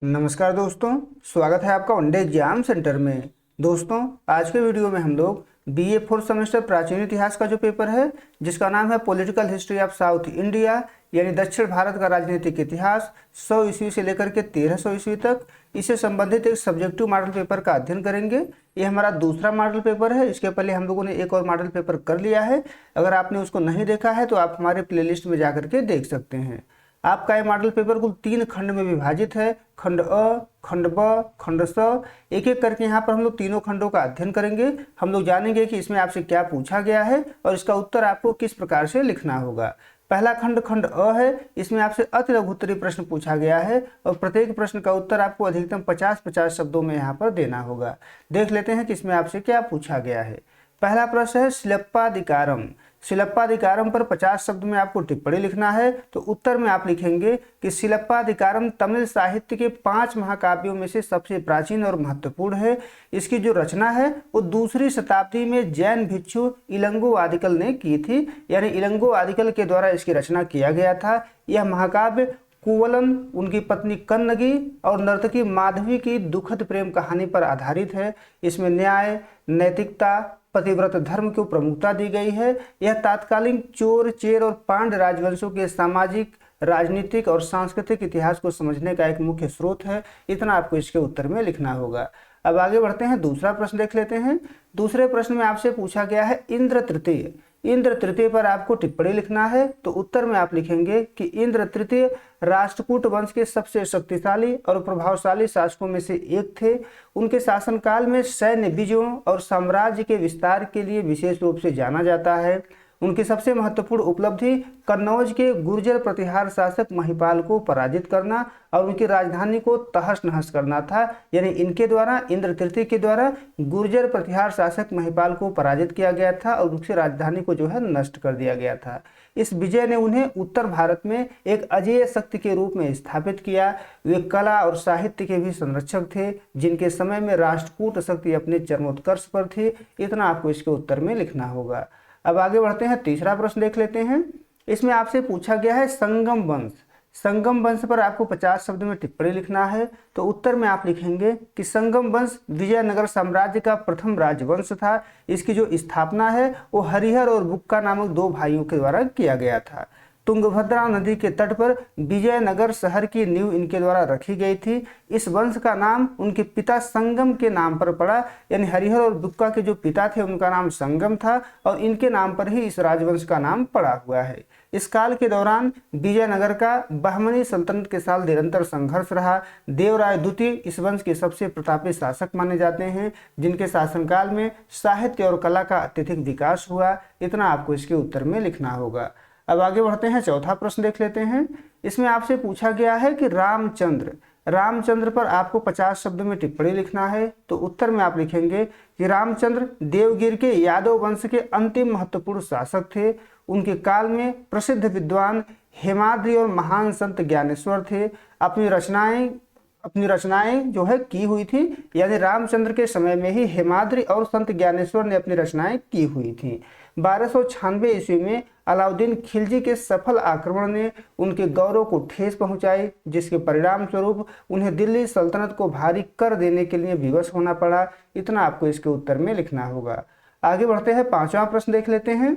नमस्कार दोस्तों, स्वागत है आपका वनडे एग्जाम सेंटर में। दोस्तों, आज के वीडियो में हम लोग बीए फोर्थ सेमेस्टर प्राचीन इतिहास का जो पेपर है, जिसका नाम है political history of south India, यानी दक्षिण भारत का राजनीतिक इतिहास 100 ईस्वी से लेकर के 1300 ईस्वी तक, इससे संबंधित एक सब्जेक्टिव मॉडल पेपर का अध्ययन करेंगे। ये हमारा दूसरा मॉडल पेपर है। इसके पहले हम लोगों ने एक और मॉडल पेपर कर लिया है। अगर आपने उसको नहीं देखा है तो आप हमारे प्लेलिस्ट में जाकर के देख सकते हैं। आपका ये मॉडल पेपर कुल 3 खंड में विभाजित है। खंड अ, खंड ब, खंड स। एक एक करके यहाँ पर हम लोग तीनों खंडों का अध्ययन करेंगे। हम लोग जानेंगे कि इसमें आपसे क्या पूछा गया है और इसका उत्तर आपको किस प्रकार से लिखना होगा। पहला खंड खंड अ है। इसमें आपसे अति लघु उत्तरीय प्रश्न पूछा गया है और प्रत्येक प्रश्न का उत्तर आपको अधिकतम 50-50 शब्दों में यहाँ पर देना होगा। देख लेते हैं कि इसमें आपसे क्या पूछा गया है। पहला प्रश्न है शिलप्पाधिकारम। शिलप्पाधिकारम पर 50 शब्द में आपको टिप्पणी लिखना है। तो उत्तर में आप लिखेंगे कि शिलप्पाधिकारम तमिल साहित्य के 5 महाकाव्यों में से सबसे प्राचीन और महत्वपूर्ण है। इसकी जो रचना है वो 2री शताब्दी में जैन भिक्षु इलंगो आदिकल ने की थी, यानी इलंगो आदिकल के द्वारा इसकी रचना किया गया था। यह महाकाव्य कुवलन, उनकी पत्नी कन्नगी और नर्तकी माधवी की दुखद प्रेम कहानी पर आधारित है। इसमें न्याय, नैतिकता, पतिव्रत धर्म को प्रमुखता दी गई है। यह तात्कालीन चोर, चेर और पांड्य राजवंशों के सामाजिक, राजनीतिक और सांस्कृतिक इतिहास को समझने का एक मुख्य स्रोत है। इतना आपको इसके उत्तर में लिखना होगा। अब आगे बढ़ते हैं, दूसरा प्रश्न देख लेते हैं। दूसरे प्रश्न में आपसे पूछा गया है इंद्र तृतीय। इंद्र तृतीय पर आपको टिप्पणी लिखना है। तो उत्तर में आप लिखेंगे कि इंद्र तृतीय राष्ट्रकूट वंश के सबसे शक्तिशाली और प्रभावशाली शासकों में से एक थे। उनके शासनकाल में सैन्य विजयों और साम्राज्य के विस्तार के लिए विशेष रूप से जाना जाता है। उनकी सबसे महत्वपूर्ण उपलब्धि कन्नौज के गुर्जर प्रतिहार शासक महिपाल को पराजित करना और उनकी राजधानी को तहस नहस करना था। यानी इनके द्वारा, इंद्र तृतीय के द्वारा गुर्जर प्रतिहार शासक महिपाल को पराजित किया गया था और उसकी राजधानी को जो है नष्ट कर दिया गया था। इस विजय ने उन्हें उत्तर भारत में एक अजेय शक्ति के रूप में स्थापित किया। वे कला और साहित्य के भी संरक्षक थे, जिनके समय में राष्ट्रकूट शक्ति अपने चरमोत्कर्ष पर थी। इतना आपको इसके उत्तर में लिखना होगा। अब आगे बढ़ते हैं, तीसरा प्रश्न देख लेते हैं। इसमें आपसे पूछा गया है संगम वंश। संगम वंश पर आपको 50 शब्द में टिप्पणी लिखना है। तो उत्तर में आप लिखेंगे कि संगम वंश विजयनगर साम्राज्य का प्रथम राजवंश था। इसकी जो स्थापना है वो हरिहर और बुक्का नामक 2 भाइयों के द्वारा किया गया था। तुंगभद्रा नदी के तट पर विजयनगर शहर की नींव इनके द्वारा रखी गई थी। इस वंश का नाम उनके पिता संगम के नाम पर पड़ा, यानी हरिहर और बुक्का के जो पिता थे उनका नाम संगम था और इनके नाम पर ही इस राजवंश का नाम पड़ा हुआ है। इस काल के दौरान विजयनगर का बहमनी सल्तनत के साथ निरंतर संघर्ष रहा। देवराय द्वितीय इस वंश के सबसे प्रतापी शासक माने जाते हैं, जिनके शासनकाल में साहित्य और कला का अत्यधिक विकास हुआ। इतना आपको इसके उत्तर में लिखना होगा। अब आगे बढ़ते हैं, चौथा प्रश्न देख लेते हैं। इसमें आपसे पूछा गया है कि रामचंद्र पर आपको 50 शब्द में टिप्पणी लिखना है। तो उत्तर में आप लिखेंगे कि रामचंद्र देवगिर के यादव वंश के अंतिम महत्वपूर्ण शासक थे। उनके काल में प्रसिद्ध विद्वान हेमाद्रि और महान संत ज्ञानेश्वर थे। अपनी रचनाएं जो है की हुई थी, यानी रामचंद्र के समय में ही हेमाद्रि और संत ज्ञानेश्वर ने अपनी रचनाएं की हुई थी। 1296 ईस्वी में अलाउद्दीन खिलजी के सफल आक्रमण ने उनके गौरव को ठेस पहुंचाई, जिसके परिणाम स्वरूप उन्हें दिल्ली सल्तनत को भारी कर देने के लिए विवश होना पड़ा। इतना आपको इसके उत्तर में लिखना होगा। आगे बढ़ते हैं, 5वां प्रश्न देख लेते हैं।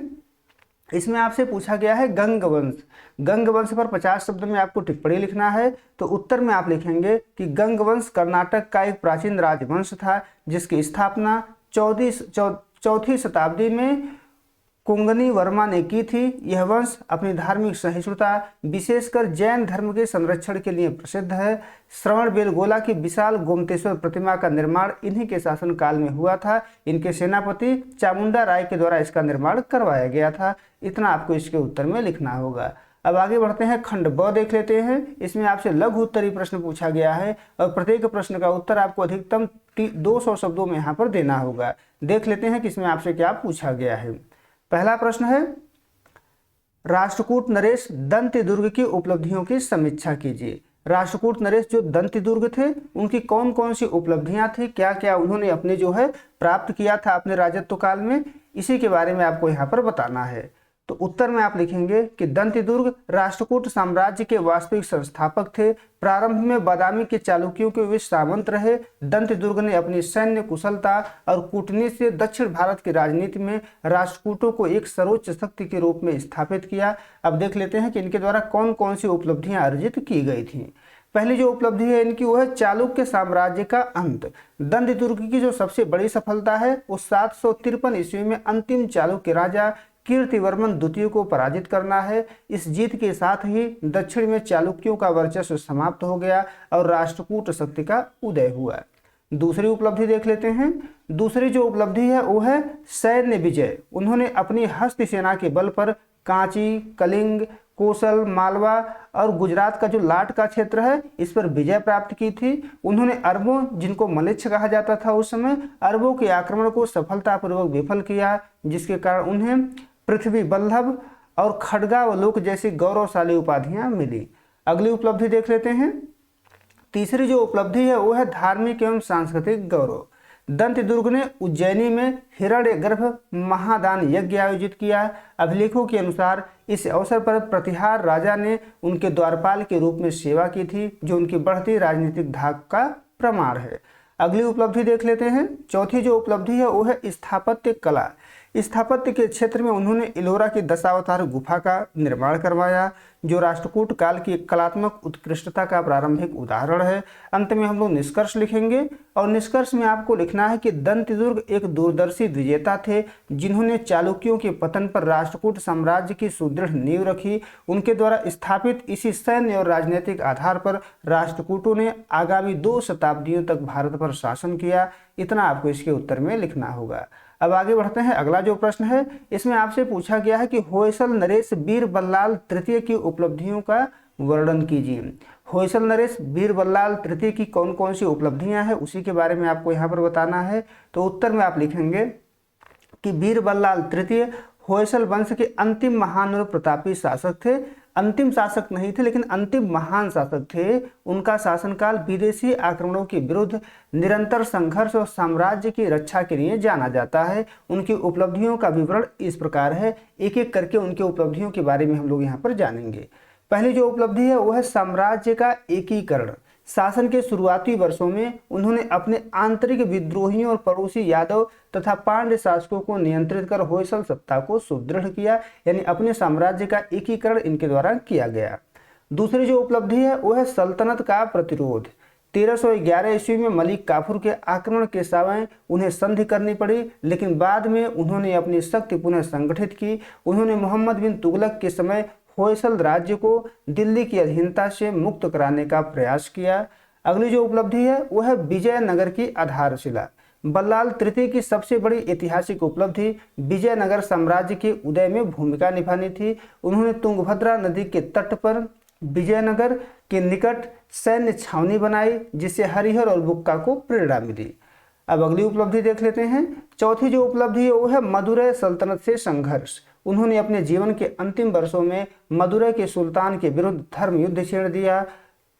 इसमें आपसे पूछा गया है गंग वंश पर 50 शब्द में आपको टिप्पणी लिखना है। तो उत्तर में आप लिखेंगे कि गंग वंश कर्नाटक का एक प्राचीन राजवंश था, जिसकी स्थापना 4वीं शताब्दी में कोंगनी वर्मा ने की थी। यह वंश अपनी धार्मिक सहिष्णुता, विशेषकर जैन धर्म के संरक्षण के लिए प्रसिद्ध है। श्रवण बेलगोला की विशाल गोमतेश्वर प्रतिमा का निर्माण इन्हीं के शासनकाल में हुआ था। इनके सेनापति चामुंडा राय के द्वारा इसका निर्माण करवाया गया था। इतना आपको इसके उत्तर में लिखना होगा। अब आगे बढ़ते हैं, खंड ब देख लेते हैं। इसमें आपसे लघु उत्तरीय प्रश्न पूछा गया है और प्रत्येक प्रश्न का उत्तर आपको अधिकतम 200 शब्दों में यहाँ पर देना होगा। देख लेते हैं कि इसमें आपसे क्या पूछा गया है। पहला प्रश्न है, राष्ट्रकूट नरेश दंती दुर्ग की उपलब्धियों की समीक्षा कीजिए। राष्ट्रकूट नरेश जो दंती दुर्ग थे, उनकी कौन कौन सी उपलब्धियां थी, क्या क्या उन्होंने अपने जो है प्राप्त किया था अपने राजत्व काल में, इसी के बारे में आपको यहाँ पर बताना है। तो उत्तर में आप लिखेंगे कि दंतिदुर्ग राष्ट्रकूट साम्राज्य के वास्तविक संस्थापक थे। प्रारंभ में बादामी के चालुक्यों के वे सामंत रहे। दंतिदुर्ग ने अपनी सैन्य कुशलता और कूटनीति से दक्षिण भारत की राजनीति में राष्ट्रकूटों को एक सर्वोच्च शक्ति के रूप में स्थापित किया। अब देख लेते हैं कि इनके द्वारा कौन कौन सी उपलब्धियां अर्जित की गई थी। पहली जो उपलब्धि है इनकी वो है चालुक्य साम्राज्य का अंत। दंतिदुर्ग की जो सबसे बड़ी सफलता है वो 753 ईस्वी में अंतिम चालुक्य राजा कीर्तिवर्मन द्वितीय को पराजित करना है। इस जीत के साथ ही दक्षिण में चालुक्यों का वर्चस्व समाप्त हो गया और राष्ट्रकूट शक्ति का उदय हुआ। दूसरी उपलब्धि देख लेते हैं। दूसरी जो उपलब्धि है वो है सैन्य विजय। उन्होंने अपनी हस्त सेना के बल पर कांची, कलिंग, कोसल, मालवा और गुजरात का जो लाट का क्षेत्र है इस पर विजय प्राप्त की थी। उन्होंने अरबों, जिनको मलेच्छ कहा जाता था उस समय, अरबों के आक्रमण को सफलतापूर्वक विफल किया, जिसके कारण उन्हें पृथ्वी बल्लभ और खड्गावलोक जैसी गौरवशाली उपाधियां मिली। अगली उपलब्धि देख लेते हैं। तीसरी जो उपलब्धि है वो है धार्मिक एवं सांस्कृतिक गौरव। दंतिदुर्ग ने उज्जैनी में हिरण्यगर्भ महादान यज्ञ आयोजित किया। अभिलेखों के अनुसार इस अवसर पर प्रतिहार राजा ने उनके द्वारपाल के रूप में सेवा की थी, जो उनकी बढ़ती राजनीतिक धाक का प्रमाण है। अगली उपलब्धि देख लेते हैं। चौथी जो उपलब्धि है वो है स्थापत्य कला। स्थापत्य के क्षेत्र में उन्होंने इलोरा की दशावतार गुफा का निर्माण करवाया, जो राष्ट्रकूट काल की कलात्मक उत्कृष्टता का प्रारंभिक उदाहरण है। अंत में हम लोग निष्कर्ष लिखेंगे और निष्कर्ष में आपको लिखना है कि दंतिदुर्ग एक दूरदर्शी विजेता थे, जिन्होंने चालुक्यों के पतन पर राष्ट्रकूट साम्राज्य की सुदृढ़ नींव रखी। उनके द्वारा स्थापित इसी सैन्य और राजनीतिक आधार पर राष्ट्रकूटों ने आगामी 2 शताब्दियों तक भारत पर शासन किया। इतना आपको इसके उत्तर में लिखना होगा। अब आगे बढ़ते हैं। अगला जो प्रश्न है इसमें आपसे पूछा गया है कि होयसल नरेश बीरबल्लाल तृतीय की उपलब्धियों का वर्णन कीजिए। होयसल नरेश बीरबल्लाल तृतीय की कौन कौन सी उपलब्धियां हैं उसी के बारे में आपको यहाँ पर बताना है। तो उत्तर में आप लिखेंगे कि बीरबल्लाल तृतीय होयसल वंश के अंतिम महान और प्रतापी शासक थे। अंतिम शासक नहीं थे लेकिन अंतिम महान शासक थे। उनका शासनकाल विदेशी आक्रमणों के विरुद्ध निरंतर संघर्ष और साम्राज्य की रक्षा के लिए जाना जाता है। उनकी उपलब्धियों का विवरण इस प्रकार है। एक एक करके उनकी उपलब्धियों के बारे में हम लोग यहाँ पर जानेंगे। पहली जो उपलब्धि है वो है साम्राज्य का एकीकरण। शासन के शुरुआती वर्षों में उन्होंने अपने आंतरिक विद्रोहियों और पड़ोसी यादव तथा पांड्य शासकों को नियंत्रित कर होयसल सत्ता को सुदृढ़ किया, यानी अपने साम्राज्य का एकीकरण इनके द्वारा किया गया। दूसरी जो उपलब्धि है वो है सल्तनत का प्रतिरोध। 1311 ईस्वी में मलिक काफूर के आक्रमण के समय उन्हें संधि करनी पड़ी, लेकिन बाद में उन्होंने अपनी शक्ति पुनः संगठित की। उन्होंने मोहम्मद बिन तुगलक के समय होयसल राज्य को दिल्ली की अधीनता से मुक्त कराने का प्रयास किया। अगली जो उपलब्धि है वह है विजयनगर की आधारशिला। बल्लाल तृतीय की सबसे बड़ी ऐतिहासिक उपलब्धि विजयनगर साम्राज्य के उदय में भूमिका निभानी थी। उन्होंने तुंगभद्रा नदी के तट पर विजयनगर के निकट सैन्य छावनी बनाई, जिससे हरिहर और बुक्का को प्रेरणा मिली। अब अगली उपलब्धि देख लेते हैं। चौथी जो उपलब्धि है वो है मदुरै सल्तनत से संघर्ष। उन्होंने अपने जीवन के अंतिम वर्षों में मदुरै के सुल्तान के विरुद्ध धर्म युद्ध छेड़ दिया।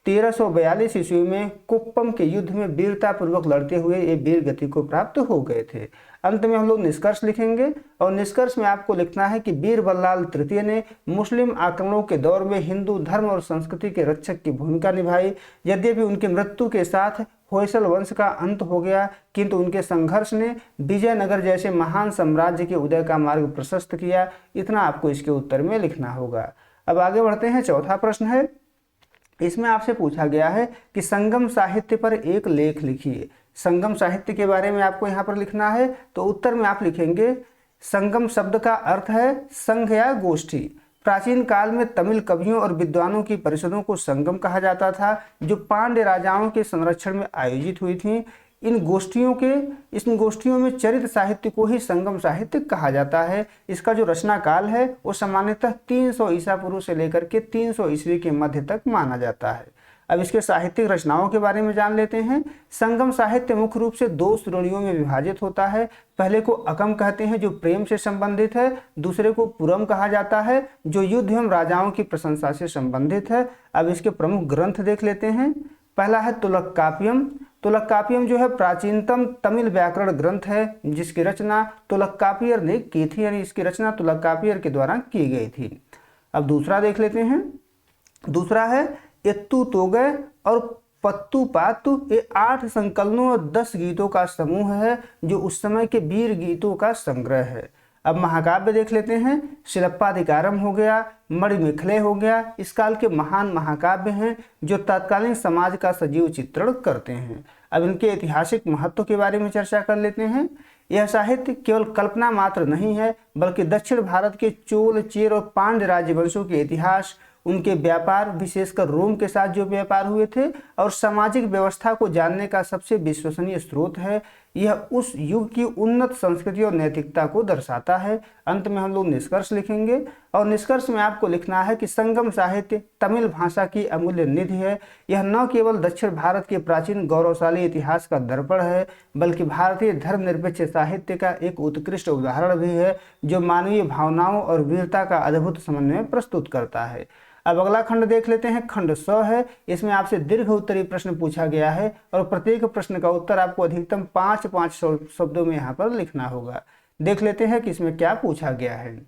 1342 ईस्वी में कुप्पम के युद्ध में वीरतापूर्वक लड़ते हुए ये वीर गति को प्राप्त हो गए थे। अंत में हम लोग निष्कर्ष लिखेंगे और निष्कर्ष में आपको लिखना है कि बीरबल्लाल तृतीय ने मुस्लिम आक्रमणों के दौर में हिंदू धर्म और संस्कृति के रक्षक की भूमिका निभाई। यद्यपि उनकी मृत्यु के साथ होयसल वंश का अंत हो गया, किंतु उनके संघर्ष ने विजयनगर जैसे महान साम्राज्य के उदय का मार्ग प्रशस्त किया। इतना आपको इसके उत्तर में लिखना होगा। अब आगे बढ़ते हैं। चौथा प्रश्न है, इसमें आपसे पूछा गया है कि संगम साहित्य पर एक लेख लिखिए। संगम साहित्य के बारे में आपको यहाँ पर लिखना है। तो उत्तर में आप लिखेंगे संगम शब्द का अर्थ है संघ या गोष्ठी। प्राचीन काल में तमिल कवियों और विद्वानों की परिषदों को संगम कहा जाता था, जो पांड्य राजाओं के संरक्षण में आयोजित हुई थी। इन गोष्ठियों में चरित्र साहित्य को ही संगम साहित्य कहा जाता है। इसका जो रचना काल है वो सामान्यतः 300 ईसा पूर्व से लेकर के 300 ईस्वी के मध्य तक माना जाता है। अब इसके साहित्यिक रचनाओं के बारे में जान लेते हैं। संगम साहित्य मुख्य रूप से 2 श्रेणियों में विभाजित होता है। पहले को अकम कहते हैं, जो प्रेम से संबंधित है। दूसरे को पुरम कहा जाता है, जो युद्ध एवं राजाओं की प्रशंसा से संबंधित है। अब इसके प्रमुख ग्रंथ देख लेते हैं। पहला है तुलक्काप्यम, तोलकाप्पियम जो है प्राचीनतम तमिल व्याकरण ग्रंथ है जिसकी रचना तोलकाप्पियर ने की थी, यानी इसकी रचना तोलकाप्पियर के द्वारा की गई थी। अब दूसरा देख लेते हैं। दूसरा है एत्तु तोगै और पत्तु पातु। ये 8 संकलनों और 10 गीतों का समूह है जो उस समय के वीर गीतों का संग्रह है। अब महाकाव्य देख लेते हैं। शिलप्पाधिकारम हो गया, मणिमेखले हो गया, इस काल के महान महाकाव्य हैं जो तत्कालीन समाज का सजीव चित्रण करते हैं। अब इनके ऐतिहासिक महत्व के बारे में चर्चा कर लेते हैं। यह साहित्य केवल कल्पना मात्र नहीं है बल्कि दक्षिण भारत के चोल, चेर और पांड्य राजवंशों के इतिहास, उनके व्यापार, विशेषकर रोम के साथ जो व्यापार हुए थे, और सामाजिक व्यवस्था को जानने का सबसे विश्वसनीय स्रोत है। यह उस युग की उन्नत संस्कृति और नैतिकता को दर्शाता है। अंत में हम लोग निष्कर्ष लिखेंगे और निष्कर्ष में आपको लिखना है कि संगम साहित्य तमिल भाषा की अमूल्य निधि है। यह न केवल दक्षिण भारत के प्राचीन गौरवशाली इतिहास का दर्पण है बल्कि भारतीय धर्मनिरपेक्ष साहित्य का एक उत्कृष्ट उदाहरण भी है जो मानवीय भावनाओं और वीरता का अद्भुत समन्वय प्रस्तुत करता है। अब अगला खंड देख लेते हैं। खंड 100 है। इसमें आपसे दीर्घ उत्तरीय प्रश्न पूछा गया है और प्रत्येक प्रश्न का उत्तर आपको अधिकतम 5-5 शब्दों में यहाँ पर लिखना होगा। देख लेते हैं कि इसमें क्या पूछा गया है।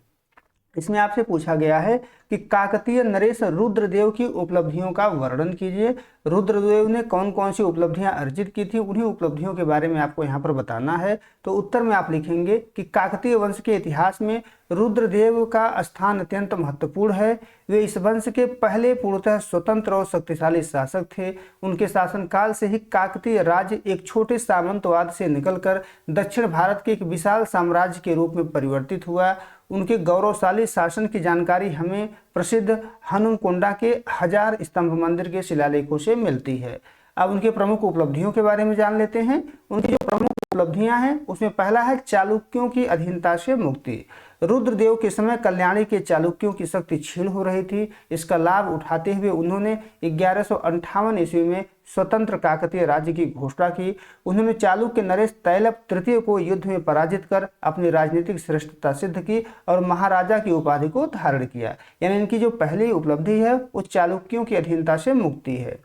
इसमें आपसे पूछा गया है कि काकतीय नरेश रुद्रदेव की उपलब्धियों का वर्णन कीजिए। रुद्रदेव ने कौन कौन सी उपलब्धियां अर्जित की थी, उन्हीं उपलब्धियों के बारे में आपको यहाँ पर बताना है। तो उत्तर में आप लिखेंगे कि काकतीय वंश के इतिहास में रुद्रदेव का स्थान अत्यंत महत्वपूर्ण है। वे इस वंश के पहले पूर्णतः स्वतंत्र और शक्तिशाली शासक थे। उनके शासनकाल से ही काकतीय राज्य एक छोटे सामंतवाद से निकलकर दक्षिण भारत के एक विशाल साम्राज्य के रूप में परिवर्तित हुआ। उनके गौरवशाली शासन की जानकारी हमें प्रसिद्ध हनुमकोंडा के 1000 स्तंभ मंदिर के शिलालेखों से मिलती है। अब उनके प्रमुख उपलब्धियों के बारे में जान लेते हैं। उनकी जो प्रमुख उपलब्धियां हैं उसमें पहला है चालुक्यों की अधीनता से मुक्ति। रुद्रदेव के समय कल्याणी के चालुक्यों की शक्ति क्षीण हो रही थी। इसका लाभ उठाते हुए उन्होंने 1158 ईस्वी में स्वतंत्र काकतीय राज्य की घोषणा की। उन्होंने चालुक्य नरेश तैलप तृतीय को युद्ध में पराजित कर अपनी राजनीतिक श्रेष्ठता सिद्ध की और महाराजा की उपाधि को धारण किया। यानी इनकी जो पहली उपलब्धि है वो चालुक्यों की अधीनता से मुक्ति है।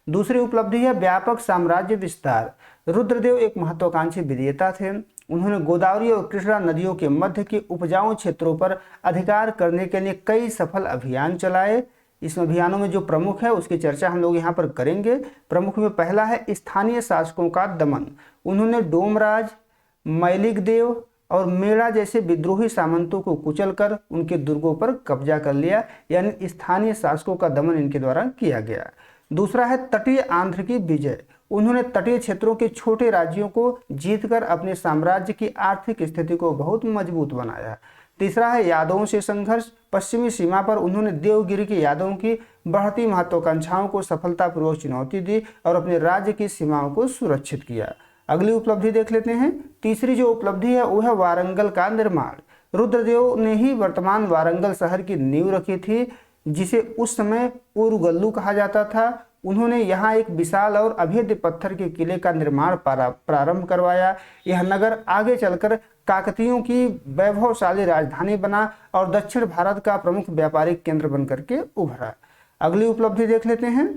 दूसरी उपलब्धि है व्यापक साम्राज्य विस्तार। रुद्रदेव एक महत्वाकांक्षी विजेता थे। उन्होंने गोदावरी और कृष्णा नदियों के मध्य के उपजाऊ क्षेत्रों पर अधिकार करने के लिए कई सफल अभियान चलाए। इस अभियानों में जो प्रमुख है उसकी चर्चा हम लोग यहाँ पर करेंगे। प्रमुख में पहला है स्थानीय शासकों का दमन। उन्होंने डोमराज, मैलिक देव और मेड़ा जैसे विद्रोही सामंतों को कुचलकर उनके दुर्गों पर कब्जा कर लिया। यानी स्थानीय शासकों का दमन इनके द्वारा किया गया। दूसरा है तटीय आंध्र की विजय। उन्होंने तटीय क्षेत्रों के छोटे राज्यों को जीतकर अपने साम्राज्य की आर्थिक स्थिति को बहुत मजबूत बनाया। तीसरा है यादवों से संघर्ष। पश्चिमी सीमा पर उन्होंने देवगिरी के यादवों की बढ़ती महत्वाकांक्षाओं को सफलतापूर्वक चुनौती दी और अपने राज्य की सीमाओं को सुरक्षित किया। अगली उपलब्धि देख लेते हैं। तीसरी जो उपलब्धि है वो है वारंगल का निर्माण। रुद्रदेव ने ही वर्तमान वारंगल शहर की नींव रखी थी जिसे उस समय ओरुगल्लू कहा जाता था। उन्होंने यहाँ एक विशाल और अभेद्य पत्थर के किले का निर्माण प्रारंभ करवाया। यह नगर आगे चलकर काकतीयों की वैभवशाली राजधानी बना और दक्षिण भारत का प्रमुख व्यापारिक केंद्र बनकर के उभरा। अगली उपलब्धि देख लेते हैं।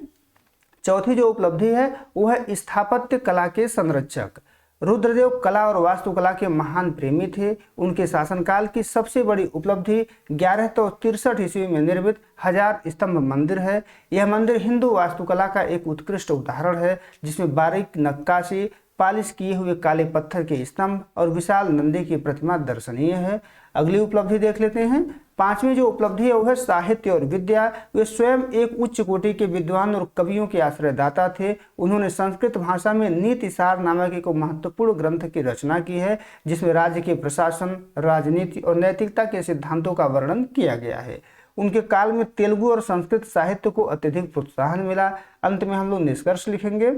चौथी जो उपलब्धि है वो है स्थापत्य कला के संरक्षक। रुद्रदेव कला और वास्तुकला के महान प्रेमी थे। उनके शासनकाल की सबसे बड़ी उपलब्धि 1163 ईस्वी में निर्मित 1000 स्तंभ मंदिर है। यह मंदिर हिंदू वास्तुकला का एक उत्कृष्ट उदाहरण है जिसमें बारीक नक्काशी, पालिश किए हुए काले पत्थर के स्तंभ और विशाल नंदी की प्रतिमा दर्शनीय है। अगली उपलब्धि देख लेते हैं। पांचवी जो उपलब्धि है वो है साहित्य और विद्या। वे स्वयं एक उच्च कोटि के विद्वान और कवियों के आश्रयदाता थे। उन्होंने संस्कृत भाषा में नीति सार नामक एक महत्वपूर्ण ग्रंथ की रचना की है जिसमें राज्य के प्रशासन, राजनीति और नैतिकता के सिद्धांतों का वर्णन किया गया है। उनके काल में तेलुगु और संस्कृत साहित्य को अत्यधिक प्रोत्साहन मिला। अंत में हम लोग निष्कर्ष लिखेंगे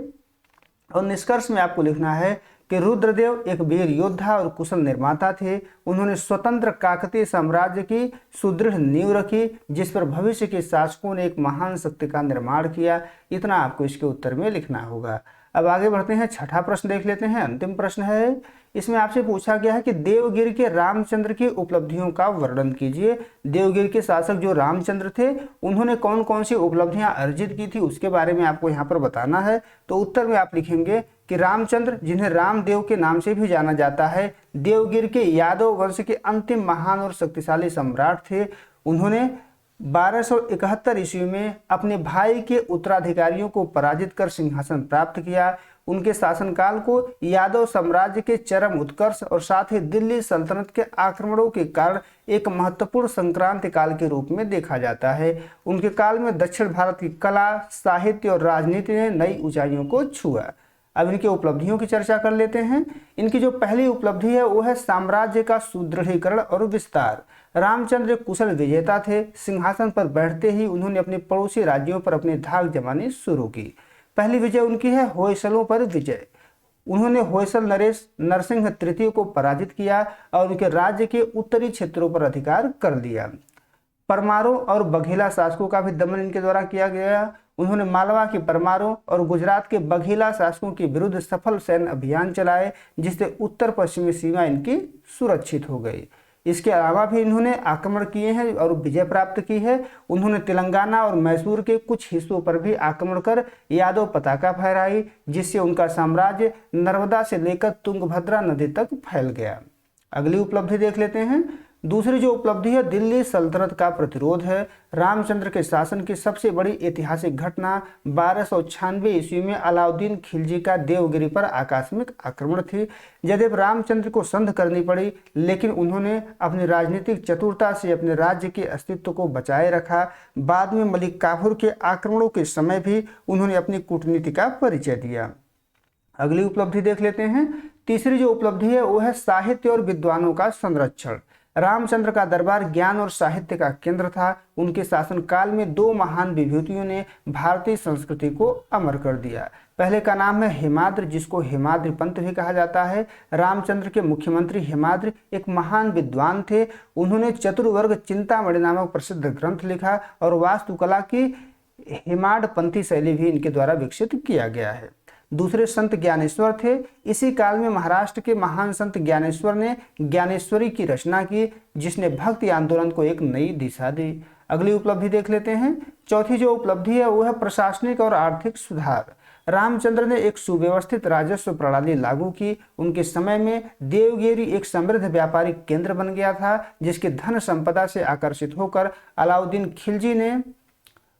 और निष्कर्ष में आपको लिखना है कि रुद्रदेव एक वीर योद्धा और कुशल निर्माता थे। उन्होंने स्वतंत्र काकतीय साम्राज्य की सुदृढ़ नींव रखी जिस पर भविष्य के शासकों ने एक महान शक्ति का निर्माण किया। इतना आपको इसके उत्तर में लिखना होगा। अब आगे बढ़ते हैं, छठा प्रश्न देख लेते हैं। अंतिम प्रश्न है, इसमें आपसे पूछा गया है कि देवगिरी के रामचंद्र की उपलब्धियों का वर्णन कीजिए। देवगिरी के शासक जो रामचंद्र थे, उन्होंने कौन कौन सी उपलब्धियां अर्जित की थी उसके बारे में आपको यहाँ पर बताना है। तो उत्तर में आप लिखेंगे कि रामचंद्र, जिन्हें रामदेव के नाम से भी जाना जाता है, देवगिरी के यादव वंश के अंतिम महान और शक्तिशाली सम्राट थे। उन्होंने 1271 ईस्वी में अपने भाई के उत्तराधिकारियों को पराजित कर सिंहासन प्राप्त किया। उनके शासनकाल को यादव साम्राज्य के चरम उत्कर्ष और साथ ही दिल्ली सल्तनत के आक्रमणों के कारण एक महत्वपूर्ण संक्रांति काल के रूप में देखा जाता है। उनके काल में दक्षिण भारत की कला, साहित्य और राजनीति ने नई ऊंचाइयों को छुआ। अब इनकी उपलब्धियों की चर्चा कर लेते हैं। इनकी जो पहली उपलब्धि है वो है साम्राज्य का सुदृढ़ीकरण और विस्तार। रामचंद्र एक कुशल विजेता थे। सिंहासन पर बैठते ही उन्होंने अपने पड़ोसी राज्यों पर अपनी धाक जमानी शुरू की। पहली विजय उनकी है होयसलों पर विजय। उन्होंने होयसल नरेश नरसिंह तृतीय को पराजित किया और उनके राज्य के उत्तरी क्षेत्रों पर अधिकार कर लिया। परमारों और बघेला शासकों का भी दमन इनके द्वारा किया गया। उन्होंने मालवा के परमारों और गुजरात के बघेला शासकों के विरुद्ध सफल सैन्य अभियान चलाए, जिससे उत्तर पश्चिमी सीमा इनकी सुरक्षित हो गई। इसके अलावा भी इन्होंने आक्रमण किए हैं और विजय प्राप्त की है। उन्होंने तेलंगाना और मैसूर के कुछ हिस्सों पर भी आक्रमण कर यादव पताका फहराई, जिससे उनका साम्राज्य नर्मदा से लेकर तुंगभद्रा नदी तक फैल गया। अगली उपलब्धि देख लेते हैं। दूसरी जो उपलब्धि है, दिल्ली सल्तनत का प्रतिरोध है। रामचंद्र के शासन की सबसे बड़ी ऐतिहासिक घटना 1296 ईस्वी में अलाउद्दीन खिलजी का देवगिरी पर आकस्मिक आक्रमण थी। यद्यपि रामचंद्र को संधि करनी पड़ी, लेकिन उन्होंने अपनी राजनीतिक चतुरता से अपने राज्य के अस्तित्व को बचाए रखा। बाद में मलिक काफूर के आक्रमणों के समय भी उन्होंने अपनी कूटनीति का परिचय दिया। अगली उपलब्धि देख लेते हैं। तीसरी जो उपलब्धि है वो है साहित्य और विद्वानों का संरक्षण। रामचंद्र का दरबार ज्ञान और साहित्य का केंद्र था। उनके शासनकाल में दो महान विभूतियों ने भारतीय संस्कृति को अमर कर दिया। पहले का नाम है हेमाद्रि, जिसको हेमाद्रि पंत भी कहा जाता है। रामचंद्र के मुख्यमंत्री हेमाद्रि एक महान विद्वान थे। उन्होंने चतुर्वर्ग चिंतामणि नामक प्रसिद्ध ग्रंथ लिखा और वास्तुकला की हेमाडपंथी शैली भी इनके द्वारा विकसित किया गया है। दूसरे संत ज्ञानेश्वर थे। इसी काल में महाराष्ट्र के महान संत ज्ञानेश्वर ने ज्ञानेश्वरी की रचना की, जिसने भक्ति आंदोलन को एक नई दिशा दी। अगली उपलब्धि देख लेते हैं। चौथी जो उपलब्धि है वो है प्रशासनिक और आर्थिक सुधार। रामचंद्र ने एक सुव्यवस्थित राजस्व प्रणाली लागू की। उनके समय में देवगिरी एक समृद्ध व्यापारिक केंद्र बन गया था, जिसके धन संपदा से आकर्षित होकर अलाउद्दीन खिलजी ने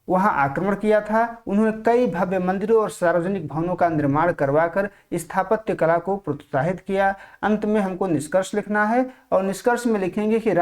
वहां आक्रमण किया था। उन्होंने कई भव्य मंदिरों और सार्वजनिक भवनों का निर्माण करवाकर स्थापत्य कला को प्रोत्साहित किया। अंत में हमको निष्कर्ष लिखना है और निष्कर्ष में लिखेंगे कि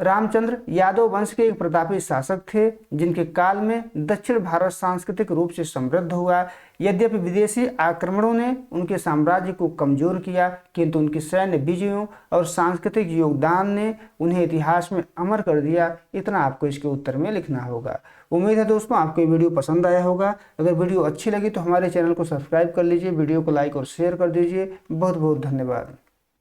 रामचंद्र यादव वंश के एक प्रतापी शासक थे, जिनके काल में दक्षिण भारत सांस्कृतिक रूप से समृद्ध हुआ। यद्यपि विदेशी आक्रमणों ने उनके साम्राज्य को कमजोर किया, किंतु उनकी सैन्य विजयों और सांस्कृतिक योगदान ने उन्हें इतिहास में अमर कर दिया। इतना आपको इसके उत्तर में लिखना होगा। उम्मीद है दोस्तों आपको ये वीडियो पसंद आया होगा। अगर वीडियो अच्छी लगी तो हमारे चैनल को सब्सक्राइब कर लीजिए, वीडियो को लाइक और शेयर कर दीजिए। बहुत बहुत धन्यवाद।